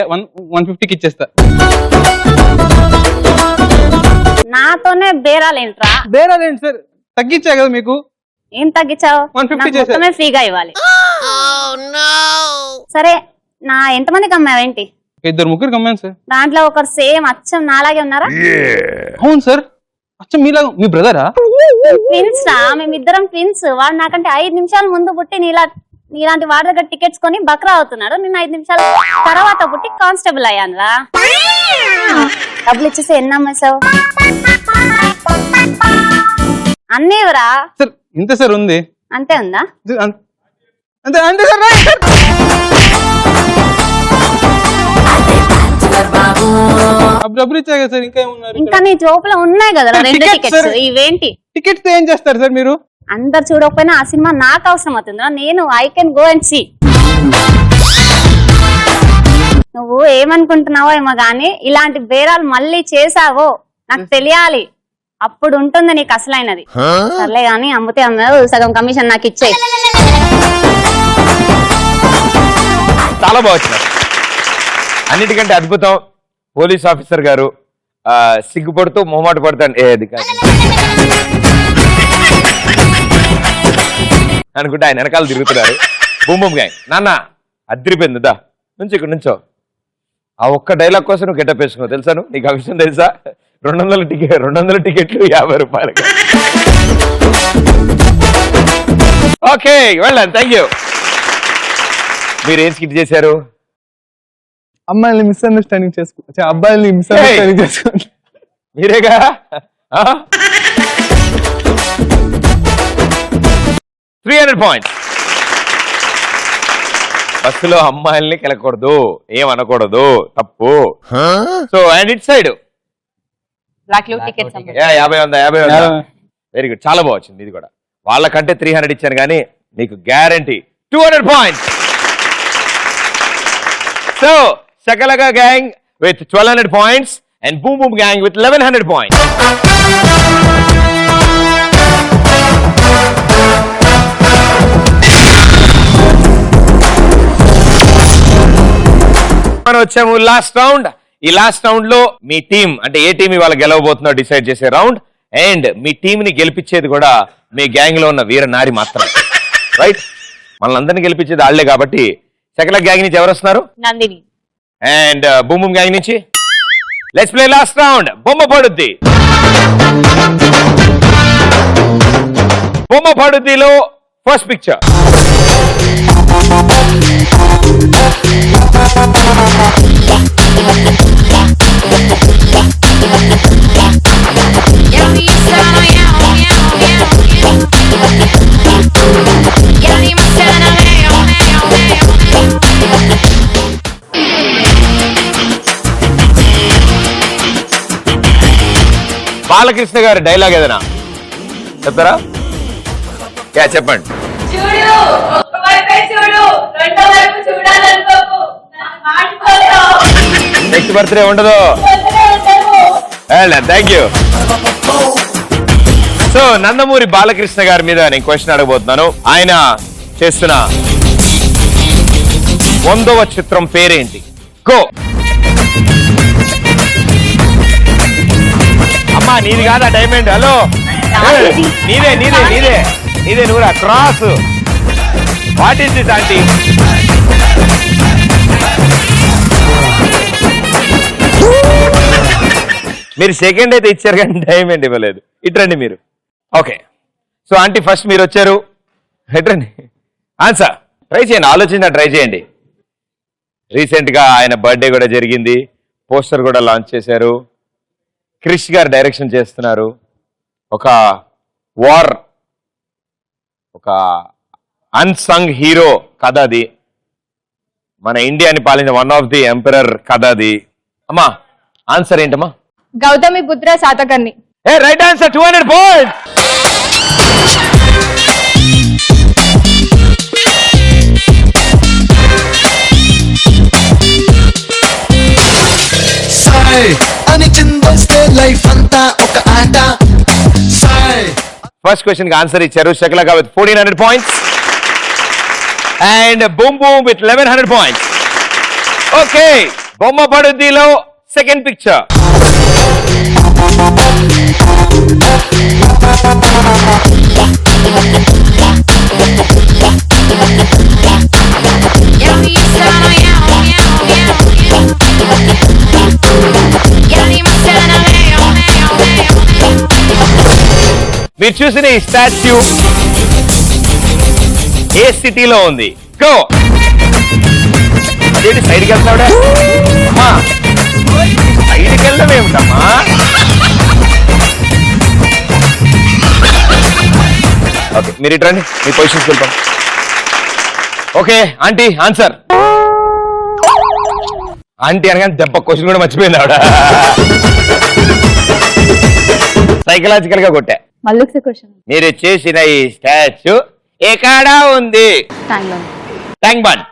150కి ఇచ్చేస్తా. నాతోనే బేరాలేంట్రా? బేరాలేంటి సార్, తగ్గించా కదా మీకు. ఏం తగ్గించావు? 150 చేశారు. ఫ్రీగా ఇవ్వాలి. సరే, నా ఎంతమందికి అమ్మావేంటి? 2-3 అమ్మాను సార్. దాంట్లో ఒకరు సేమ్ అచ్చం నాలాగే ఉన్నారా? అవును సార్, అచ్చం మీలాగా. మీ బ్రదరా? ట్విన్స్ రా, మేమిద్దరం ట్విన్స్. వాడు నాకంటే 5 నిమిషాల ముందు పుట్టి నీలాంటి వాడి దగ్గర టికెట్స్ కొని బక్రా అవుతున్నాడు. నేను 5 నిమిషాల తర్వాత పుట్టి కానిస్టేబుల్ అయ్యాను రా. డబ్బులు ఇచ్చేసి ఎన్ని అమ్మేసావు? అన్నేవరా? సార్ ఇంత సార్ ఉంది. అంతే ఉందా? అంతే అంతే సార్. డబ్బులు ఇచ్చా కదా సార్, ఇంకా ఏమున్నారు? ఇంకా నీ జోబులో ఉన్నాయి కదా 2 టికెట్స్. ఇవేంటి టికెట్స్? ఏం చేస్తారు సార్ మీరు? అందరు చూడకపోయినా ఆ సినిమా నాకు అవసరం అవుతుందా? నేను I can go and see. నువ్వు ఏమనుకుంటున్నావో ఏమో గానీ ఇలాంటి బేరాలు మళ్ళీ చేసావో నాకు తెలియాలి, అప్పుడు ఉంటుంది నీకు అసలైనది. సర్లే గానీ అమ్ముతే అమ్మావు, సగం కమిషన్ నాకు ఇచ్చే. చాలా బాగుంది. అన్నిటికంటే అద్భుతం, పోలీస్ ఆఫీసర్ గారు సిగ్గుపడుతూ మొహమాట పడతాను ఏది కాదు అనుకుంటే ఆయన వెనకాల తిరుగుతున్నారు. Boom gang. నాన్న అద్రిపోయింది, దా నుంచి ఇక్కడ నుంచో. ఆ ఒక్క డైలాగ్ కోసం నువ్వు గెటప్ వేసుకున్నావు తెలుసా? నీకు ఆ విషయం తెలుసా? 200 టికెట్లు 50 రూపాయలకి. ఓకే, వెళ్ళండి. Thank you. మీరు ఏం స్కిట్ చేశారు? అమ్మాయిని మిస్అండర్స్టాండింగ్ చేసుకో, అబ్బాయిని మిస్అండర్స్టాండింగ్ చేసుకోండి. మీరేగా 300 పాయింట్స్. బస్సులో అమ్మాయిల్ని కెలకూడదు, ఏమనకూడదు, తప్పు. So and it side block లో టికెట్స్ 50 వెరీ గుడ్, చాలా బాగా వచ్చింది ఇది కూడా. వాళ్ళకంటే 300 ఇచ్చాను కానీ మీకు guarantee 200 points. So Shakalaka gang with 1200 points and Boom Boom gang with 1100 points. మనం వచ్చాము లాస్ట్ రౌండ్. ఈ లాస్ట్ రౌండ్ లో మీ టీం అంటే ఏ టీం ఇవాళ గెలవబోతుందో డిసైడ్ చేసే రౌండ్. అండ్ మీ టీం ని గెలిపించేది కూడా మీ గ్యాంగ్ లో ఉన్న వీర నారి మాత్రమే. రైట్, మనల్ని అందరినీ గెలిపించేది ఆళ్లే కాబట్టి శకలక గ్యాంగ్ నుంచి ఎవరు వస్తున్నారు? Nandini. And boom boom gang నుంచి లెట్స్ ప్లే లాస్ట్ రౌండ్. బొమ్మ పడుద్ది. బొమ్మ పడుద్దిలో ఫస్ట్ పిక్చర్. బాలకృష్ణ గారి డైలాగ్ ఏదైనా చెప్తారా? చెప్పండి. నెక్స్ట్ బర్త్డే ఉండదు. Thank you. So Nandamuri Balakrishna గారి మీద నేను క్వశ్చన్ అడగబోతున్నాను. ఆయన చేస్తున్న 100వ చిత్రం పేరేంటి? గో. అమ్మా నీది కాదా డైమండ్? హలో, నీదే నీదే నీదే నీదే నువ్వురా. Cross. What is this aunty? మీరు సెకండ్ అయితే ఇచ్చారు కానీ డైమండ్ ఇవ్వలేదు. ఇట్రండి మీరు. ఓకే, సో ఆంటీ ఫస్ట్ మీరు వచ్చారు. ఎట్రండి ఆన్సర్ ట్రై చేయండి, ఆలోచించిన ట్రై చేయండి. రీసెంట్ గా ఆయన బర్త్డే కూడా జరిగింది, పోస్టర్ కూడా లాంచ్ చేశారు, క్రిష్ గారు డైరెక్షన్ చేస్తున్నారు. ఒక వార్, ఒక అన్సంగ్ హీరో కథ అది. మన ఇండియాని పాలించిన వన్ ఆఫ్ ది ఎంపరర్ కథ అది. అమ్మా ఆన్సర్ ఏంటమ్మా? గౌతమి పుత్ర శాతకర్ణి. ఏ రైట్ ఆన్సర్, 200 points. సాయ్ అని చిందొస్తే లైఫ్ అంతా ఒక ఆట. సాయ్ ఫస్ట్ క్వశ్చన్ కి ఆన్సర్ ఇచ్చారు Shakalaka with 1400 points and boom boom with 1100 points. Okay, బొమ్మ పడుద్దిలో సెకండ్ పిక్చర్. మీరు చూసిన ఈ స్టాచ్యూ ఏ సిటీలో ఉంది? గో. అదేంటి సైడ్కి వెళ్తావుడా? అమ్మా సైడ్కి వెళ్ళడం ఏమిటమ్మా? ఓకే, మీరు ఇటు రండి, మీ పొజిషన్కి వెళ్తాం. Okay aunty answer. ఆంటీ అనగానే దెబ్బ క్వశ్చన్ కూడా మర్చిపోయింది ఆవిడ. సైకలాజికల్ గా కొట్టా. మీరు చేసిన ఈ స్టాచ్యూ ఎక్కడా ఉంది? Tank bund.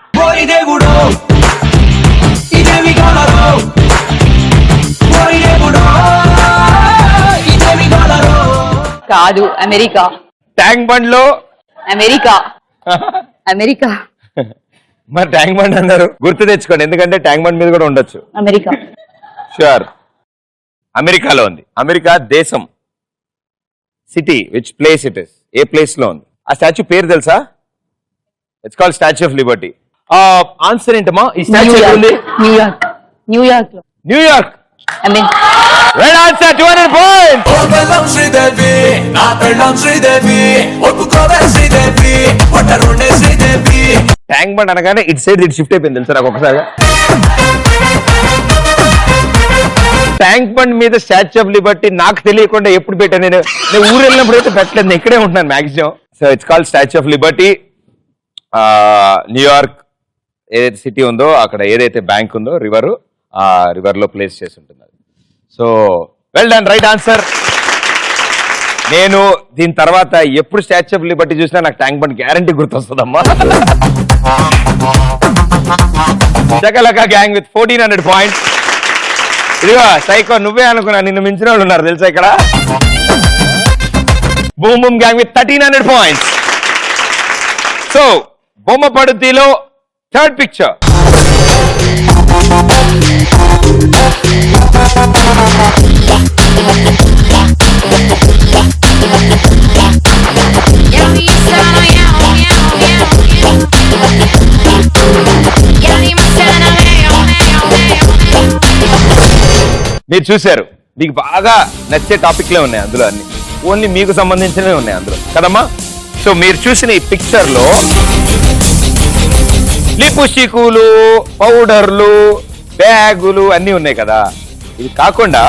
కాదు, అమెరికా. ట్యాంక్ బండ్ లో అమెరికా. అమెరికా. మరి ట్యాంక్ బండ్ అన్నారు, గుర్తు తెచ్చుకోండి, ఎందుకంటే ట్యాంక్ బండ్ మీద కూడా ఉండొచ్చు. అమెరికా. షూర్, అమెరికాలో ఉంది. అమెరికా దేశం, city, which place it is, A place లో ఉంది? ఆ స్టాచ్యూ పేరు తెలుసా? It's called statue of Liberty. Answer ఏంటమ్మా? ఈ స్టాచ్యూ ఉంది న్యూయార్క్. న్యూయార్క్ లో. New York. I mean right answer, 200 points. Tank bund అనగానే ఇటు సైడ్ ఇటు షిఫ్ట్ అయిపోయింది తెలుసా నాకు ఒకసారి. ట్యాంక్ బండ్ మీద స్టాచ్యూ ఆఫ్ లిబర్టీ నాకు తెలియకుండా ఎప్పుడు పెట్టాను నేను ఊరు వెళ్ళినప్పుడు అయితే పెట్టలేదు, నేను ఇక్కడే ఉంటున్నాను maximum. So it's called statue of Liberty. New York ఏదైతే సిటీ ఉందో అక్కడ ఏదైతే బ్యాంక్ ఉందో రివర్, ఆ రివర్ లో ప్లేస్ చేసి ఉంటుంది. So well done, right answer. నేను దీని తర్వాత ఎప్పుడు స్టాచ్యూ ఆఫ్ లిబర్టీ చూసినా నాకు ట్యాంక్ బండ్ గ్యారంటీ గుర్తొస్తుందమ్మా. చకలక గ్యాంగ్ విత్ 1400 points. ఇదిగో సైకో, నువ్వే అనుకున్నా, నిన్ను మించిన వాళ్ళు ఉన్నారు తెలుసా ఇక్కడ. Boom boom gang with 1300 points. So బొమ్మ పడుద్దిలో థర్డ్ పిక్చర్. మీరు చూశారు, మీకు బాగా నచ్చే టాపిక్లే ఉన్నాయి అందులో, అన్ని ఓన్లీ మీకు సంబంధించినవి ఉన్నాయి అందులో కదమ్మా. సో మీరు చూసిన ఈ పిక్చర్ లో లిప్స్టిక్లు, పౌడర్లు, బ్యాగులు అన్ని ఉన్నాయి కదా. ఇది కాకుండా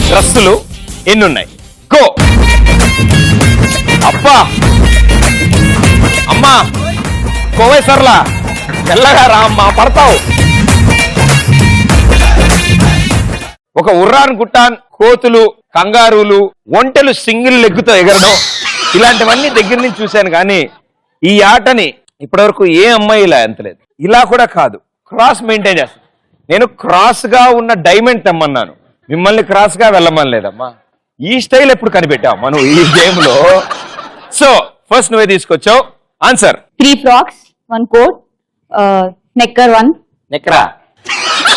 డ్రస్సులు ఎన్ని ఉన్నాయి? గో. అబ్బా అమ్మా కోవే సర్లా ఎల్లగా రా అమ్మా, పడతావు. ఒక ఉర్రాన్ గుట్టాన్, కోతులు, కంగారులు, ఒంటెలు సింగిల్ లెగ్గుతో ఎగరడం, ఇలాంటివన్నీ దగ్గర నుంచి చూశాను. కానీ ఈ ఆటని ఇప్పటివరకు ఏ అమ్మాయి ఇలా ఎంతలేదు. ఇలా కూడా కాదు, క్రాస్ మెయింటైన్ చేస్తాను. నేను క్రాస్ గా ఉన్న డైమండ్ తెమ్మన్నాను, మిమ్మల్ని క్రాస్ గా వెళ్ళమని లేదమ్మా. ఈ స్టైల్ ఎప్పుడు కనిపెట్టావు మనం ఈ గేమ్ లో? సో ఫస్ట్ నువ్వే తీసుకొచ్చావు ఆన్సర్. 3 frocks, 1 coat, necker 1. నెక్కరా?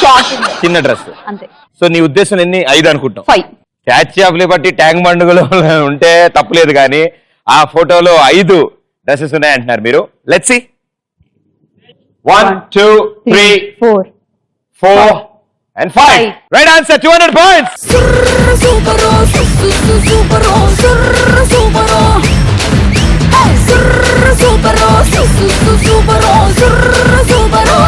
షార్ట్. చిన్న డ్రెస్ అంతే. సో నీ ఉద్దేశం ఎన్ని? 5 అనుకుంటాం. 5. స్టాచ్యూ ఆఫ్ లిబర్టీ ట్యాంక్ బండుగలో ఉంటే తప్పలేదు, కానీ ఆ ఫోటోలో 5 డ్రెస్సెస్ ఉన్నాయి అంటున్నారు మీరు. Let's see. 1 2 3 4 and 5. Right answer, 200 points. Super, super, super, super, super, super. సుర్ర సూపరో సూపరో సుర్ర సూపరో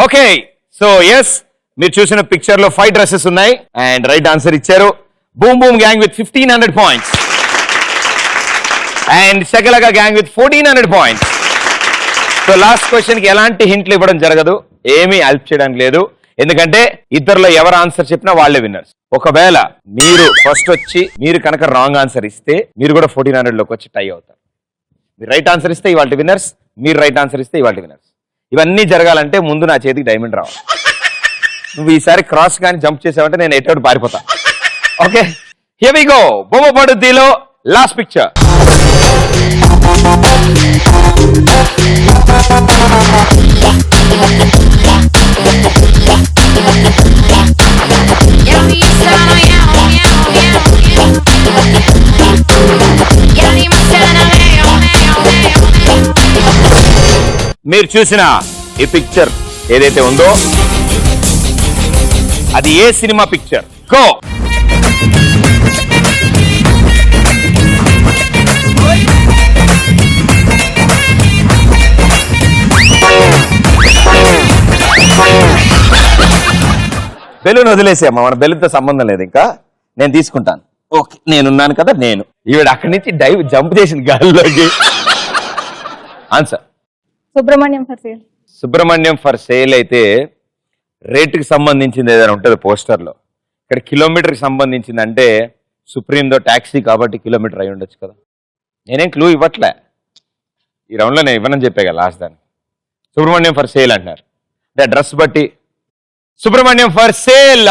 ఓకే సో ఎస్ మీరు చూసిన పిక్చర్ లో 5 డ్రెస్సెస్ ఉన్నాయి అండ్ రైట్ ఆన్సర్ ఇచ్చారు. Boom boom gang with 1500 points and శకలక gang with 1400 points. So last question కి ఎలాంటి హింట్లు ఇవ్వడం జరగదు, ఏమీ హెల్ప్ చేయడానికి లేదు, ఎందుకంటే ఇద్దరులో ఎవరు ఆన్సర్ చెప్పినా వాళ్ళే విన్నర్స్. ఒకవేళ మీరు ఫస్ట్ వచ్చి మీరు కనుక రాంగ్ ఆన్సర్ ఇస్తే మీరు కూడా 1400 లోకి వచ్చి టై అవుతారు. మీరు రైట్ ఆన్సర్ ఇస్తే ఇవాళ విన్నర్స్, మీరు రైట్ ఆన్సర్ ఇస్తే ఇవాళ విన్నర్స్. ఇవన్నీ జరగాలంటే ముందు నా చేతికి డైమండ్ రావాలి. నువ్వు ఈసారి క్రాస్ కానీ జంప్ చేసావంటే నేను ఎటువంటి పారిపోతా. Okay here we go. బొమ్మ పడుద్దిలో లాస్ట్ పిక్చర్. మీరు చూసిన ఈ పిక్చర్ ఏదైతే ఉందో అది ఏ సినిమా పిక్చర్? గో. బెలూన్ వదిలేసామ్మా, మన బెలూన్తో సంబంధం లేదు, ఇంకా నేను తీసుకుంటాను. ఓకే నేనున్నాను కదా, నేను ఈవిడ అక్కడి నుంచి డైవ్ జంప్ చేసింది గాలిలోకి. Answer Subrahmanyam for sale. Subrahmanyam for sale అయితే రేటుకి సంబంధించింది ఏదైనా ఉంటుంది పోస్టర్లో. ఇక్కడ కిలోమీటర్కి సంబంధించింది అంటే సుప్రీందో ట్యాక్సీ కాబట్టి కిలోమీటర్ అయి ఉండొచ్చు కదా. నేనేం క్లూ ఇవ్వట్లే, ఈ రౌండ్లో నేను ఇవ్వనని చెప్పా కదా లాస్ట్ దాన్ని. సుబ్రహ్మణ్యం ఫర్ సేల్ అంటున్నారు, అంటే డ్రెస్ బట్టి Subrahmanyam for sale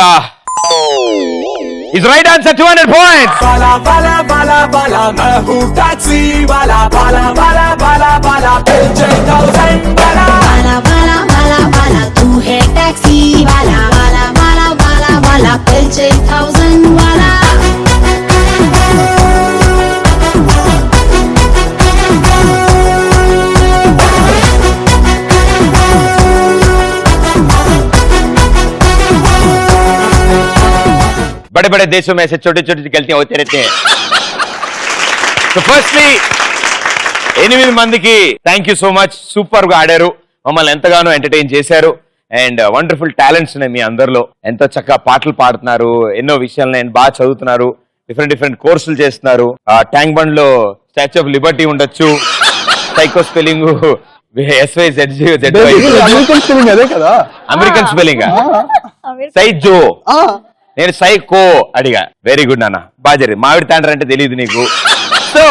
is right answer. 200 points. बाला बाला बाला बाला मैं हूँ टैक्सी वाला बाला बाला बाला बाला पेचे 1000 वाला बाला बाला बाला बाला तू है टैक्सी वाला बाला बाला बाला बाला पेचे 1000 वाला बड़े बड़े देशों में ऐसे छोटे छोटे गलतियां होते रहते हैं. సో ఫస్ట్లీ 8 మందికి thank you so much. Super గా ఆడారు, మమ్మల్ని ఎంతగానో ఎంటర్టైన్ చేశారు అండ్ వండర్ఫుల్ టాలెంట్స్ ఉన్నాయి మీ అందరిలో. ఎంతో చక్కగా పాటలు పాడుతున్నారు, ఎన్నో విషయాలు నేను బాగా చదువుతున్నారు, డిఫరెంట్ కోర్సులు చేస్తున్నారు. ట్యాంక్ బండ్ లో స్టాచ్యూ ఆఫ్ లిబర్టీ ఉండొచ్చు, సైకో స్పెల్లింగ్ అమెరికన్ స్పెల్లింగ్ సైజో, నేను సైకో అడిగా. వెరీ గుడ్ నాన్న, బాగా జరిగింది. మామిడి తాండ్ర అంటే తెలియదు నీకు. సో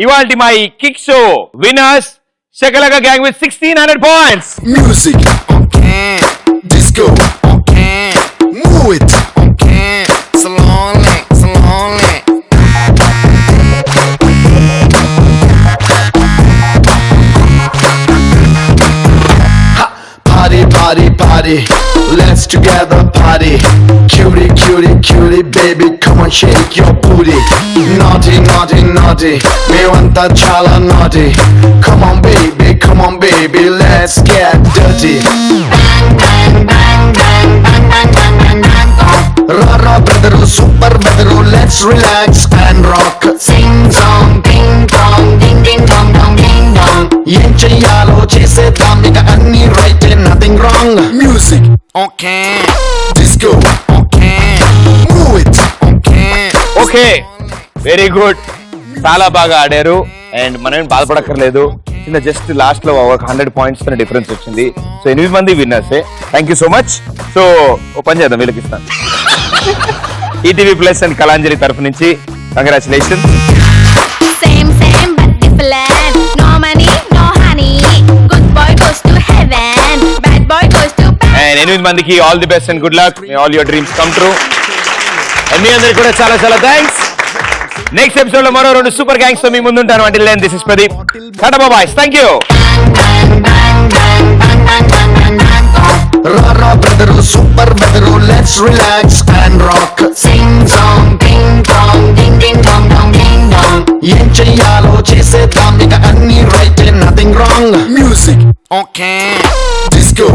ఇవాల్టి మా ఈ kick show winners Shakalaka gang with 1600 points. Music on can, disco on can, move it on can, slowly, slowly. Ha, party, party, party, let's together party. Cutie, cutie, cutie, baby, come on shake your booty. Naughty, naughty, naughty, me want that chala naughty. Come on baby, let's get dirty. Rara brother, super brother, let's relax and rock. Sing song, ding dong, ding ding dong dong ding dong. Em cheyalo chesedam iga anni right, nothing wrong. Music on can, disco on can, move it on can. Okay very good, చాలా బాగా ఆడారు అండ్ మనం బాధపడక్కర్లేదు. చిన్న జస్ట్ లాస్ట్ లో ఒక 100 పాయింట్స్ డిఫరెన్స్ వచ్చింది. సో 8 మంది విన్నర్సే. Thank you so much. So ఓ పని చేద్దాం, వీళ్ళకి ఇస్తాను. ఈటీవీ ప్లస్ అండ్ కళాంజలి తరఫు నుంచి congratulation. Same same but different. No money, no honey. Good boy goes to heaven. Bad boy goes to bed. And 8 మందికి all the best and good luck. May all your dreams come true. And మీ అందరికి కూడా చాలా చాలా థ్యాంక్స్. నెక్స్ట్ ఎపిసోడ్ లో మరో 2 సూపర్ గ్యాంగ్స్ తో మీ ముందుంటాను. Until then this is Pradeep. Tata bye bye. Thank you. Rara brother, super brother, let's relax and rock. Sing song, ding dong, ding ding dong. ఏం చెయ్యాలో చేసేద్దాం ఇక అన్ని right nothing wrong music okay disco